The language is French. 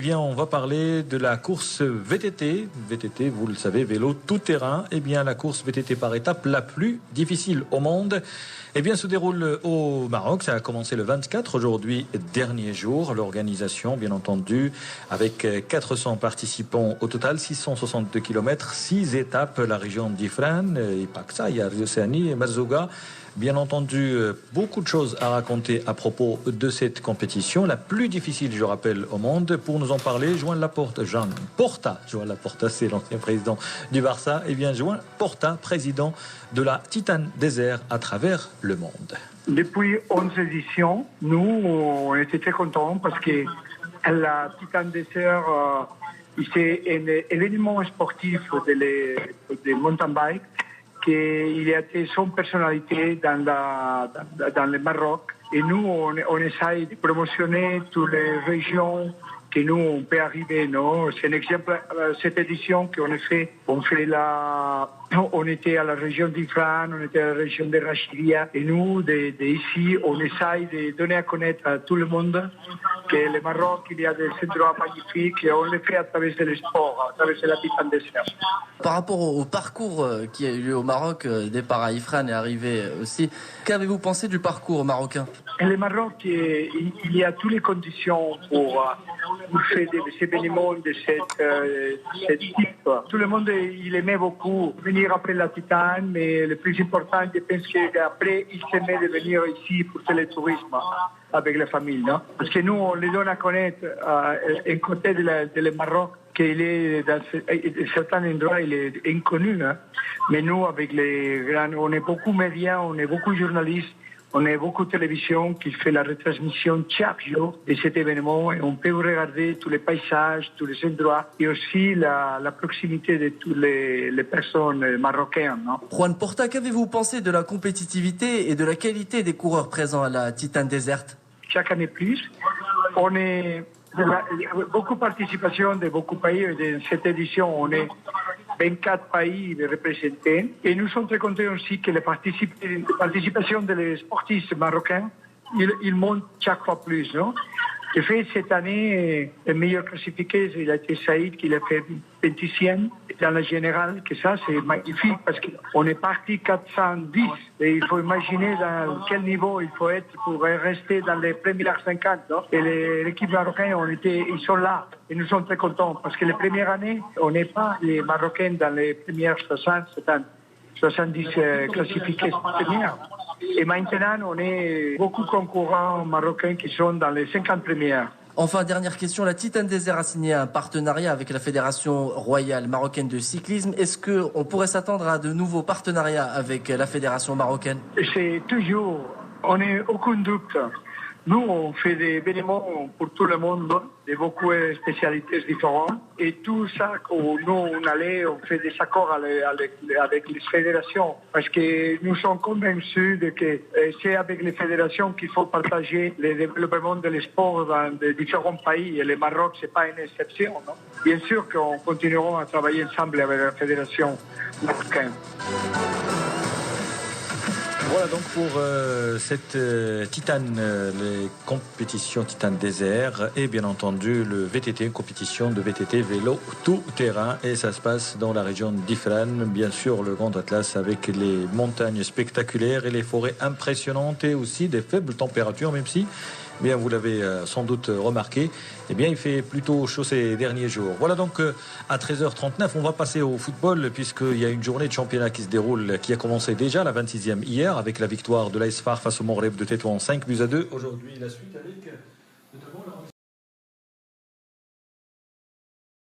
Eh bien, on va parler de la course VTT. VTT, vous le savez, vélo tout-terrain. Eh bien, la course VTT par étape la plus difficile au monde, eh bien, se déroule au Maroc. Ça a commencé le 24, aujourd'hui, dernier jour. L'organisation, bien entendu, avec 400 participants au total, 662 km, 6 étapes, la région d'Ifrane, et pas que ça, il y a Riocéanie et Marzouga. Bien entendu, beaucoup de choses à raconter à propos de cette compétition, la plus difficile, je rappelle, au monde. Pour nous en parler, Joan Laporta, Joan Laporta, c'est l'ancien président du Barça, et bien Joan Porta, président de la Titan Desert à travers le monde. Depuis 11 éditions, nous, on était très contents parce que la Titan Desert, c'est un événement sportif de mountain bike qu'il a été son personnalité dans le Maroc. Et nous, on essaye de promotionner toutes les régions que nous, on peut arriver. Non? C'est un exemple, cette édition qu'on a fait. On était à la région d'Ifrane, on était à la région de Rachidia. Et nous, d'ici, on essaye de donner à connaître à tout le monde que le Maroc, il y a des endroits magnifiques et on le fait à travers le sport, à travers la Titan Desert. Par rapport au parcours qui a eu lieu au Maroc, départ à Ifrane et arrivée aussi, qu'avez-vous pensé du parcours marocain? Le Maroc, il y a toutes les conditions pour faire des événements de cette type. Tout le monde, il aimait beaucoup venir après la Titane, mais le plus important, je pense qu'après, il s'aimait de venir ici pour faire le tourisme avec la famille. Non? Parce que nous, on les donne à connaître un côté de Maroc qu'il est dans certains endroits, il est inconnu. Hein? Mais nous, avec les grands, on est beaucoup médias, on est beaucoup journalistes, on a beaucoup de télévision qui fait la retransmission chaque jour de cet événement et on peut regarder tous les paysages, tous les endroits et aussi la proximité de toutes les personnes marocaines. Non? Joan Porta, qu'avez-vous pensé de la compétitivité et de la qualité des coureurs présents à la Titan Desert? Chaque année plus, on est beaucoup de participation de beaucoup de pays. Dans cette édition, on est 24 pays représentés. Et nous sommes très contents aussi que la participation des sportifs marocains, il monte chaque fois plus. Non? De fait, cette année, le meilleur classifié, il a été Saïd, qui l'a fait 26e dans la générale, que ça, c'est magnifique parce qu'on est parti 410. Et il faut imaginer dans quel niveau il faut être pour rester dans les premières 50. Non? Et l'équipe marocaine, ils sont là. Et nous sommes très contents parce que les premières années, on n'est pas les Marocains dans les premières 60, 70 classifiés premières. Et maintenant, on est beaucoup de concurrents marocains qui sont dans les 50 premières. Enfin, dernière question, la Titan Desert a signé un partenariat avec la Fédération royale marocaine de cyclisme. Est-ce qu'on pourrait s'attendre à de nouveaux partenariats avec la Fédération marocaine? C'est toujours, on n'a aucun doute. Nous, on fait des événements pour tout le monde, de beaucoup de spécialités différentes. Et tout ça, nous, on fait des accords avec les fédérations. Parce que nous sommes convaincus que c'est avec les fédérations qu'il faut partager le développement de sport dans de différents pays. Et le Maroc, ce n'est pas une exception. Non? Bien sûr qu'on continuera à travailler ensemble avec la fédération marocaine. Voilà donc pour cette Titan, les compétitions Titan Désert et bien entendu le VTT, une compétition de VTT vélo tout terrain et ça se passe dans la région d'Ifrane, bien sûr le Grand Atlas avec les montagnes spectaculaires et les forêts impressionnantes et aussi des faibles températures même si bien vous l'avez sans doute remarqué, eh bien il fait plutôt chaud ces derniers jours. Voilà donc à 13h39, on va passer au football puisqu'il y a une journée de championnat qui se déroule, qui a commencé déjà la 26e hier avec la victoire de l'AS FAR face au Moreb de Tétouan 5-2. Aujourd'hui la suite avec